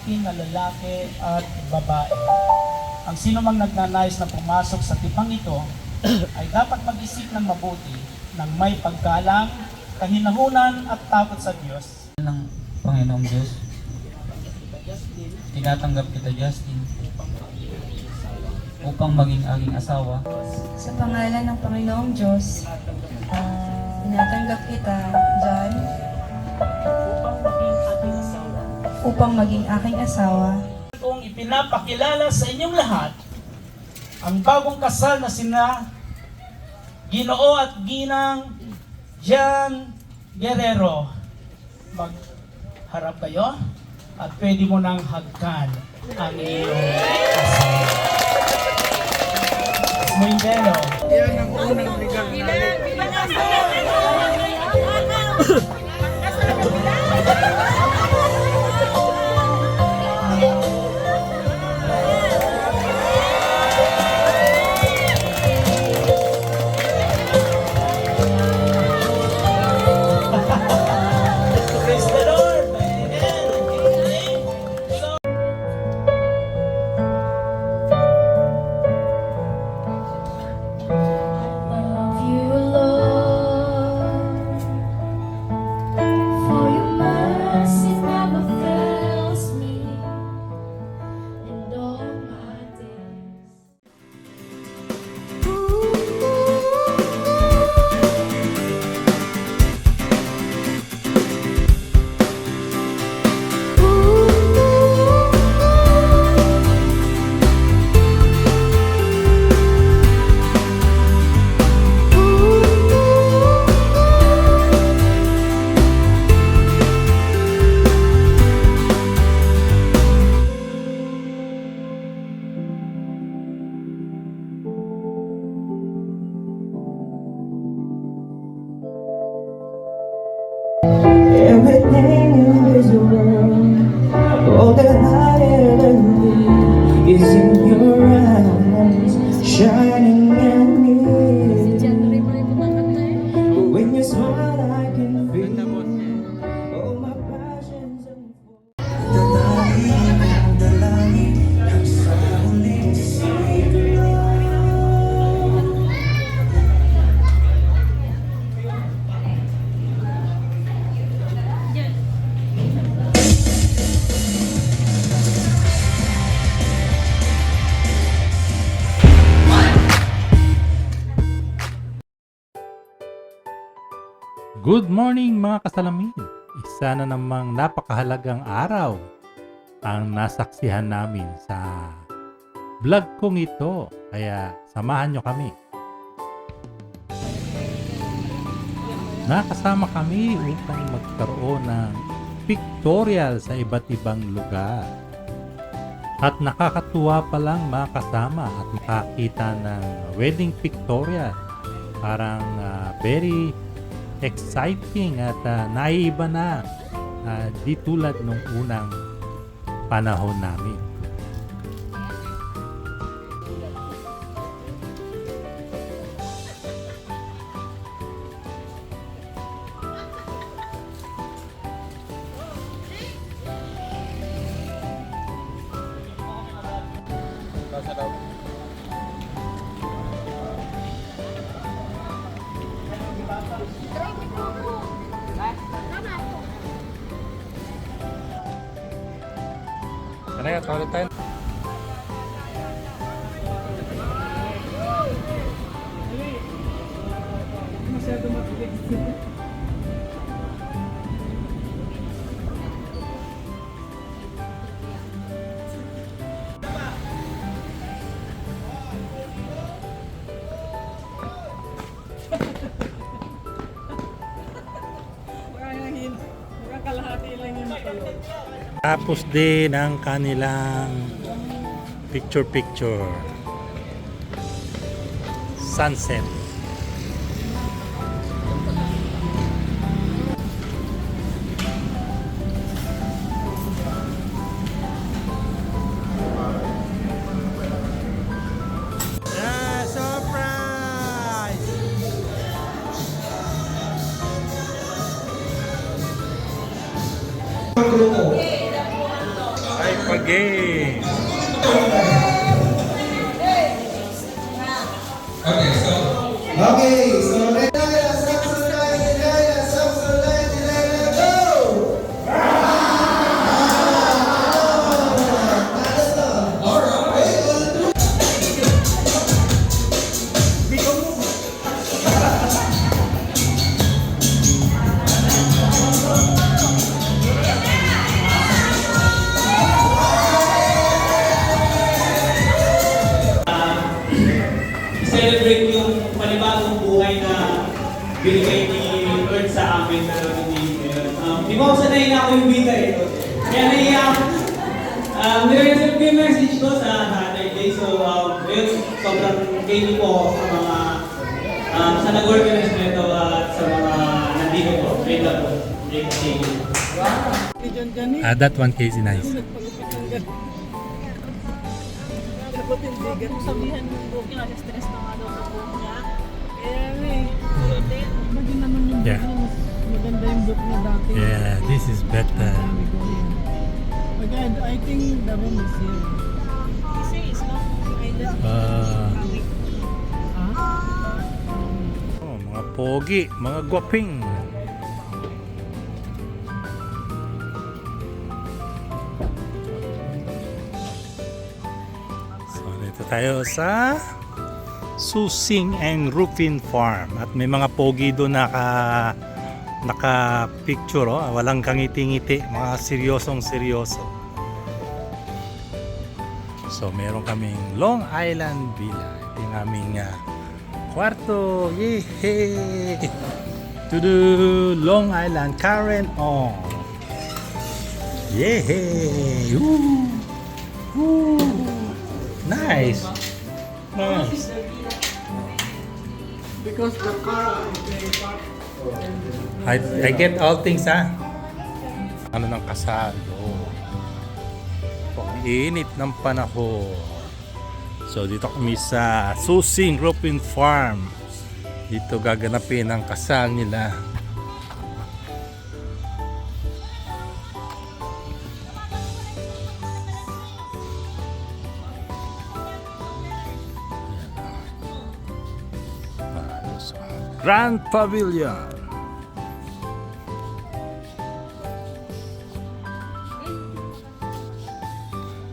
lalaki na lalaki at babae. Ang sino mang nagnanais na pumasok sa tipang ito ay dapat mag-isip ng mabuti ng may paggalang, kahinahunan at takot sa Diyos. Ng Panginoong Diyos, tinatanggap kita, Justin, upang maging aking asawa. Sa pangalan ng Panginoong Diyos, tinatanggap kita, John, upang maging aking asawa. Kung ipinapakilala sa inyong lahat ang bagong kasal na sina Ginoo at Ginang Jan Guerrero. Magharap kayo at pwede mo nang hagkan ang iyong asawa. Moindelo. Yan ang unang legal na Praise the Lord. Amen. Amen. So, Love you, Lord, for your mercy never fails me, and all my days. Everything in this world, all that I ever need is in your eyes, shining at me. When you smile, I can feel all my passions unfold. Dalangin ang sa huling siglo. Good morning mga kasalamin! Isa na namang napakahalagang araw ang nasaksihan namin sa vlog kong ito. Kaya samahan nyo kami. Nakasama kami upang magkaroon ng pictorial sa iba't ibang lugar. At nakakatuwa palang makasama at makakita ng wedding pictorial. Parang very exciting at naiiba na di tulad nung unang panahon namin. Kaya toilet tayo. Tapos din ang kanilang picture sunset. surprise! Ang gulo mo. Ay, game. Okay, so Renaya, Samsonite, go! celebrate yung panibagong buhay na binigay ni Lord sa amin na hindi di ba ako sanay na ako yung bida eh. Kaya naiya ako. Nireserve ko yung message ko sa Saturday. So, yun, sobrang thank you po sa mga sa nag-organize nito at sa mga nandito po. Thank you po. Thank you. That one case is nice. Sabihan mo po, stress na nga daw sa buhok niya. Kaya maging naman yung Yeah. buhok niya, mas maganda yung buhok niya dati. Yeah, this is better. But I think the room is here. He says, no? Oh, mga pogi, mga gwaping. So, dito tayo sa Susing and Rufin Farm. At may mga pogi doon naka-picture, oh. Walang kangiti-ngiti, mga seryoso. So, meron kaming Long Island Villa. Ito yung aming kwarto. Yehey! To the Long Island Karen on. Yehey! Woo! Woo! Nice! Nice! Because the car is I get all things, ha? Ano ng kasal? Oh. Ang init ng panahon. So, dito kami sa Susing Rufin Farm. Dito gaganapin ang kasal nila. Grand Pavilion.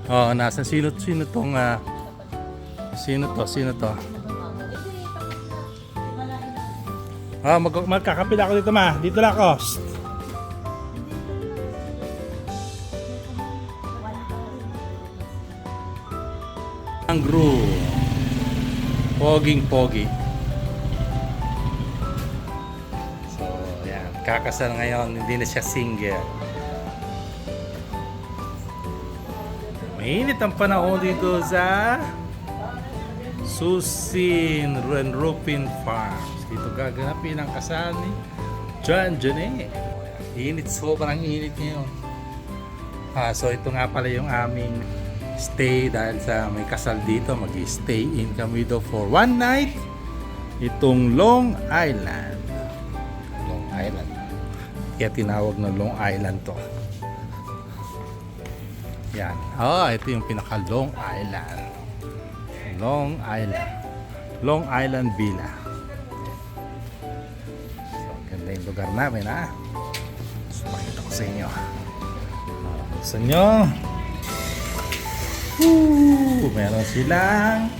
Oh, nasa sino tong sino to? Ah, magkakapit ako dito, ma. Dito lang ako. Shh. Ang groove. Pogi. So, yan. Kakasal ngayon, hindi na siya single. Mainit ang panahon dito sa Susing and Rufin Farms. Dito gaganapin ang kasal ni John Jane. Init, sobrang init ngayon. So ito nga pala yung aming stay dahil sa may kasal dito. Mag-stay in kami dito for one night. Itong Long Island. Long Island. Kaya tinawag na Long Island to. Yan. Ito yung pinaka Long Island. Long Island Villa. So, ganda yung lugar namin, ha? So, pakita ko sa inyo. Gusto nyo? Meron silang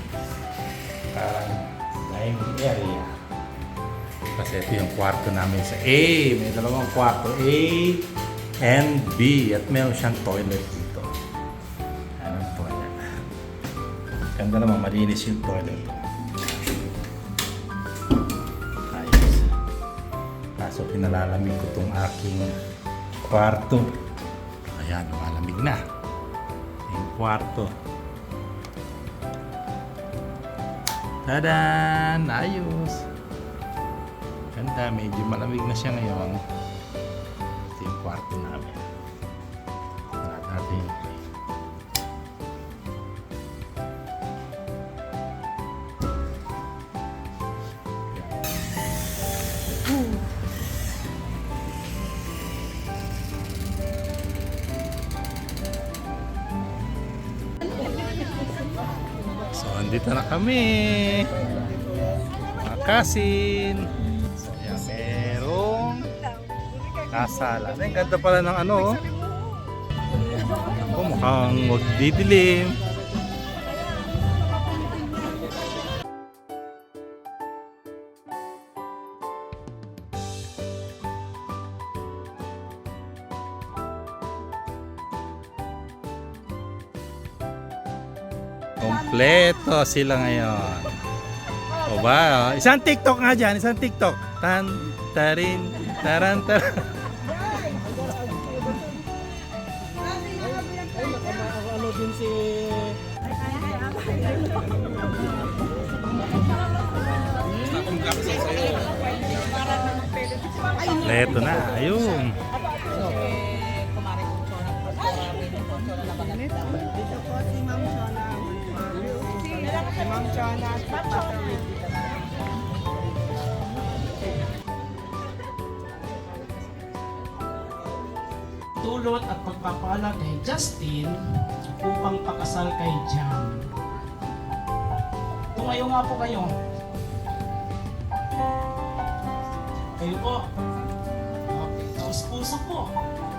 parang dining area. Kasi ito yung kwarto namin sa A. May dalawang kwarto, A and B. At meron siyang toilet dito. Anong toilet? Ganda naman, malinis yung toilet. Ayos. Kaso pinalalamig ko itong aking kwarto. Ayan, malamig na. Yung kwarto. Tadan! Ayos! Ganda, medyo malamig na siya ngayon. Ito yung kwarto namin. Natin. Dito na kami. Mga kasin. So, yan. Merong kasalan. Ang ganda pala ng ano. Oh, mukhang magdidilim. Kompleto sila ngayon. O ba? Isang TikTok nga dyan. Isang TikTok. Tan, tarin, taran, taran. Ano din si... Kompleto na. Ayun. Dito po si Ma'am Shona. Si Ma'am Shona. Tulot at pagpapala kay Justin upang pakasal kay Jan. Tumayo nga po kayo. Kayo po. Okay, taos puso po.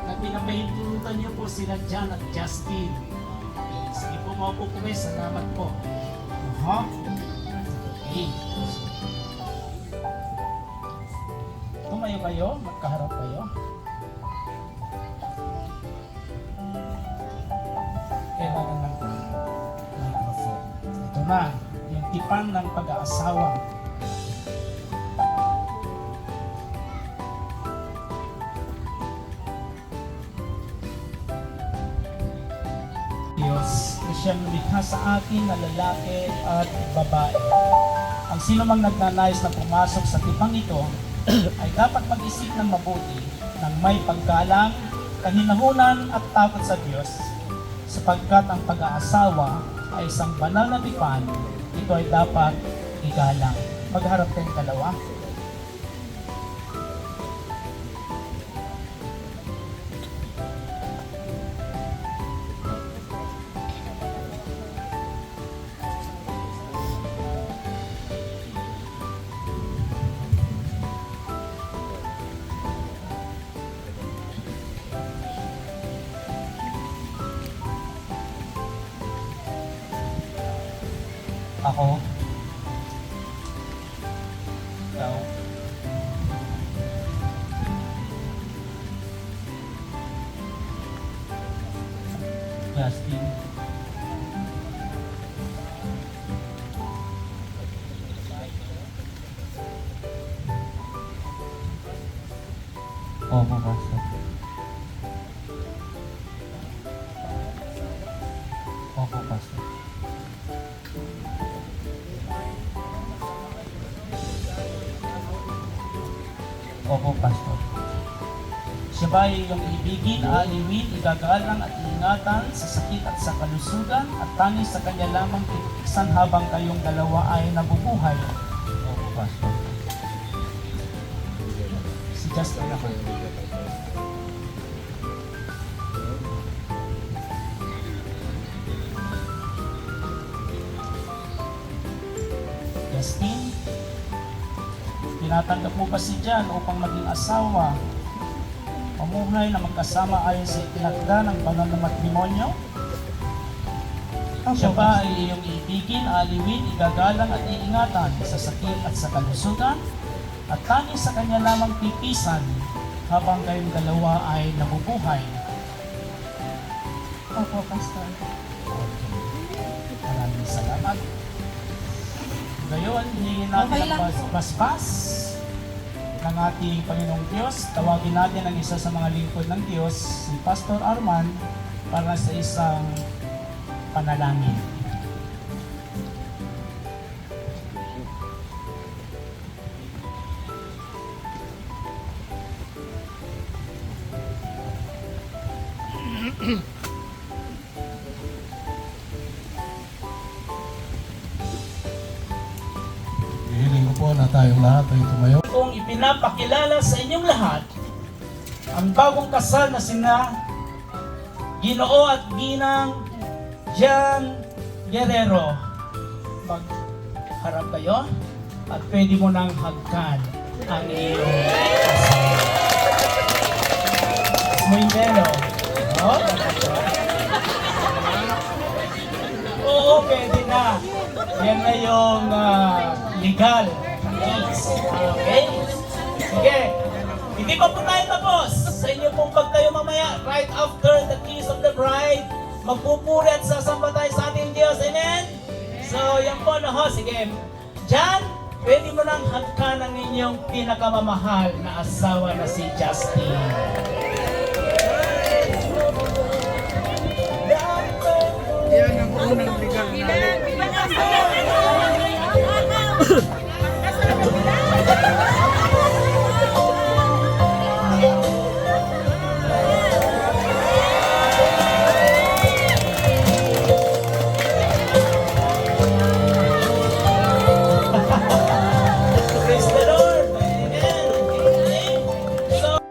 Na pinapahintulutan niyo po sila Jan at Justin. Okay, sige po, maupo po kayo. Salamat po. Okay. Tumayo kayo. Magkaharap kayo. Kailangan ng microphone. Ito na, yung tipan ng pag-aasawa. Diyos na siyang lumikha sa atin na lalaki at babae. Ang sino mang nagnanais na pumasok sa tipang ito ay dapat mag-isip ng mabuti ng may paggalang, kahinahunan at takot sa Diyos, sapagkat ang pag-aasawa ay isang banal na tipan. Ito ay dapat igalang. Magharap kayong dalawa. Ako, Ikaw. Justin, opo, Pastor. Opo, Pastor. Opo, Pastor. Siya ba ay iyong ibigin, aaliwin, igagalang at iingatan sa sakit at sa kalusugan at tangis sa kanya lamang titiksan habang kayong dalawa ay nabubuhay? Opo, Pastor. Si Justin ako. Justin, tinatanggap mo ba si Jan upang maging asawa? Pamuhay na magkasama ayon sa itinakda ng banal na matrimonyo? Siya ba ay iyong ibigin, aliwin, igagalang at iingatan sa sakit at sa kalusugan at tanging sa kanya lamang pipisan habang kayong dalawa ay nabubuhay? Opo, Pastor. Maraming salamat. Ngayon, hingin natin ang basbas ng ating Panginoong Diyos. Tawagin natin ang isa sa mga lingkod ng Diyos, si Pastor Arman, para sa isang panalangin. Hihiling ko po na tayong lahat ay tumayo. Kung ipinapakilala sa inyong lahat ang bagong kasal na sina Ginoo at Ginang Jan Guerrero. magharap kayo at pwede mo nang hagkan ang iyong asawa. Muy melo. Oh, oo, pwede na. Yan na yung legal. Okay? Sige. Hindi pa po tayo tapos. Sa inyo pong pagtayo mamaya, right after the kiss of the bride, magpupuri at sasamba tayo sa ating Diyos. Amen? So, yan po, no? Sige. Diyan, pwede mo nang hagkan ang inyong pinakamamahal na asawa na si Justin. Praise the Lord! Amen! Amen! So,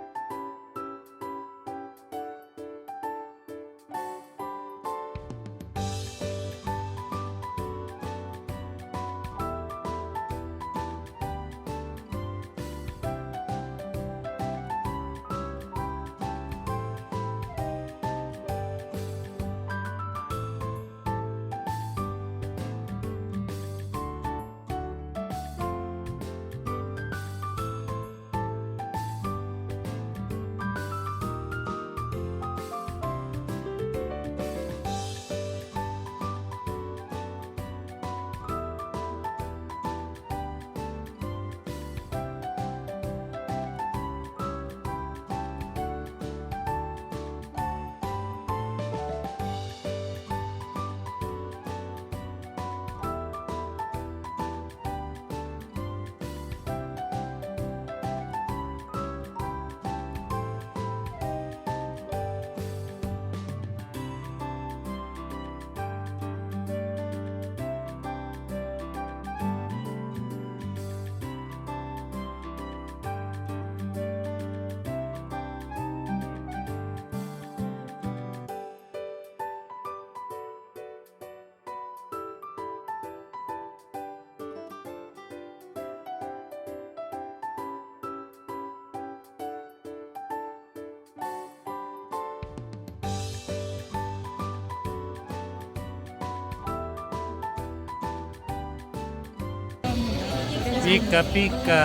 Pika-pika.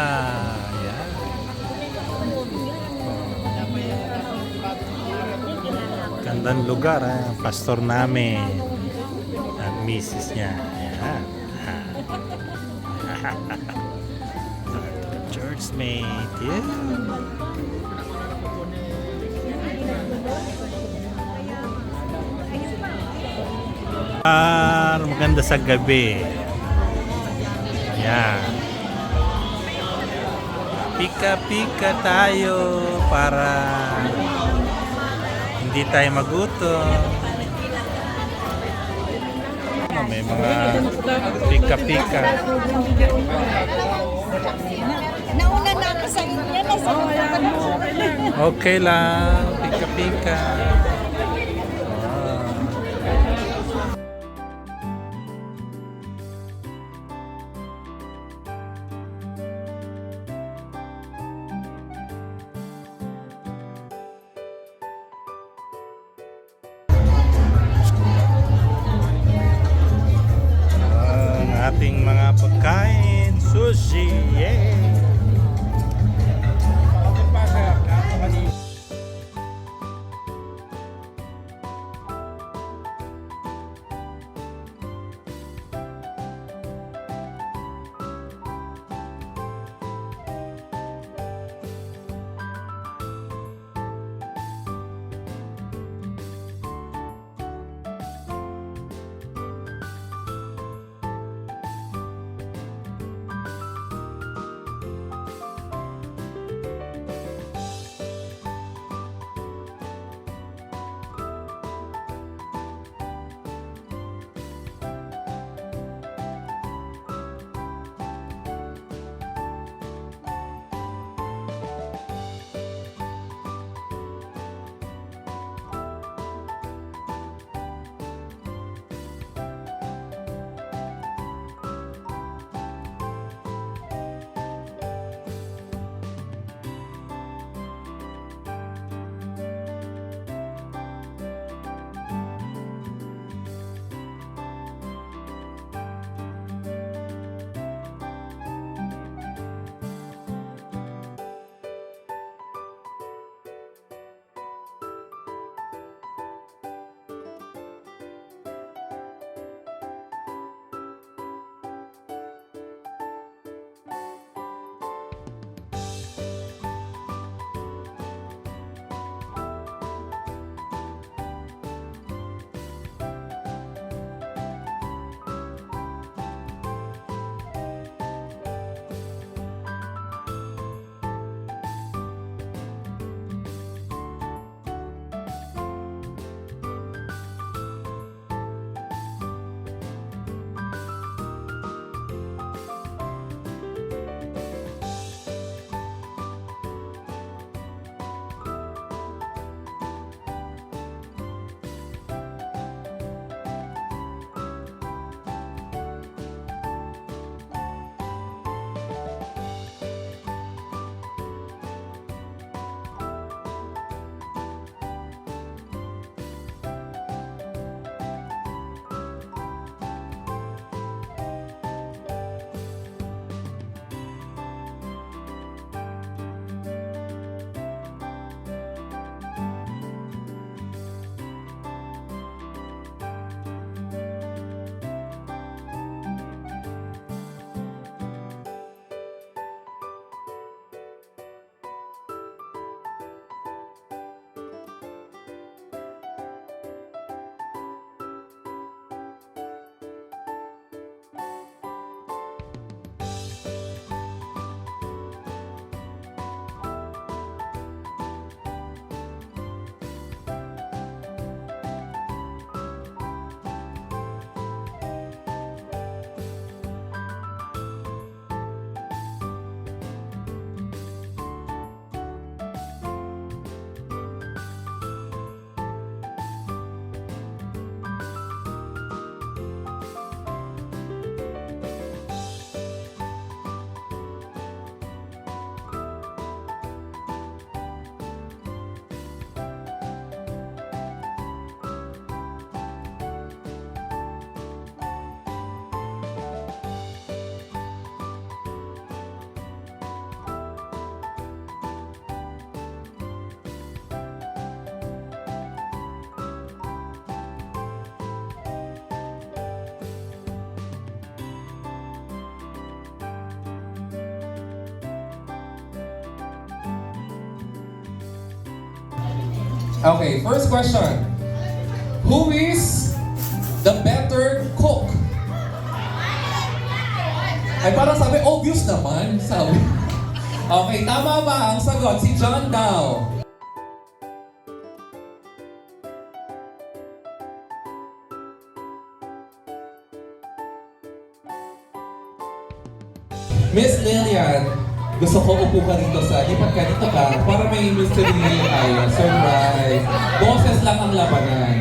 Yan. Gandang lugar, pastor namin at misis niya. Ayan. Church mate. Yeah. Maganda sa gabi. Ayan. Pika-pika tayo para hindi tayo magutom. May mga pika-pika. Nauna na ako sa inyo. Okay lang. Pika-pika. Ang ating mga pagkain, sushi, yeah! Okay, first question. Who is the better cook? Ay, parang sabi, obvious naman. Sabi. Okay, tama ba ang sagot? Si John daw. Miss Lillian, gusto ko upo ka dito sa, lipat ka dito ka, para may mystery tayo, surprise. Boses lang ang labanan.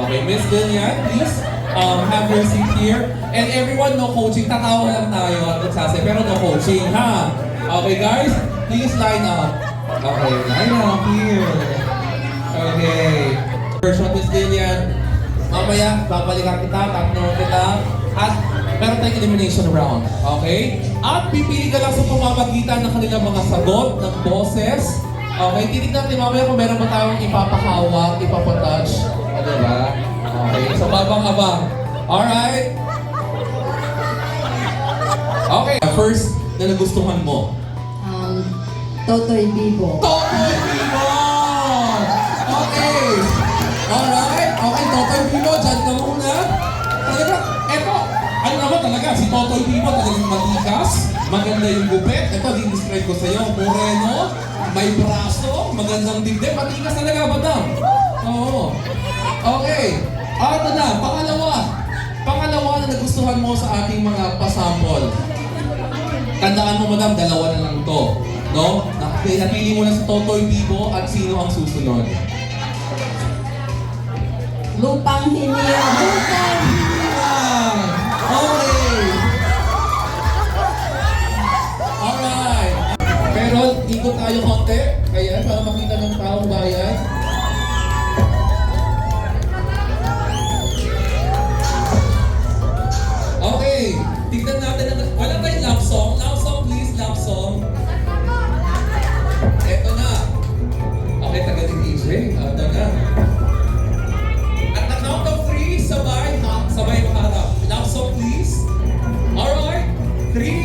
Okay, Miss Lillian, please have your seat here. And everyone, no coaching, tatawa lang tayo at nagsasay, pero no coaching, ha? Okay guys, please line up. Okay, line up here. Okay. First one, Miss Lillian. Mamaya, babalikan kita, tatlo kita, at meron tayong elimination round, okay? At pipili ka lang sa pamamagitan ng kanilang mga sagot, ng boses. Okay, titignan natin mamaya kung meron ba tayong ipapahawak, ipapatouch. Diba? Okay, so babang-abang. Alright? Okay, first na nagustuhan mo. Totoy Bibo. Totoy Bibo! Okay! Alright, okay, Totoy Bibo, dyan ka muna. Talaga, eto, ano naman talaga, si Totoy Bibo talagang matikas, maganda yung gupit. Ito, din-describe ko sa'yo, moreno, may braso, magandang dibdib, matikas talaga, madam. Oo. Okay, ito na, pangalawa na nagustuhan mo sa ating mga pasample. Tandaan mo, madam, dalawa na lang to. No? Napili mo na si Totoy Bibo at sino ang susunod? Lupang Hinirang. Okay. Alright. Pero ikot tayo konti. Kaya para makita ng taong bayan. Okay. Tignan natin. Wala tayong love song. Love song please. Love song. Eto na. Okay, taga ni DJ. Ito na. At the count of 3, sabay maharap. Love song please. Alright. 3,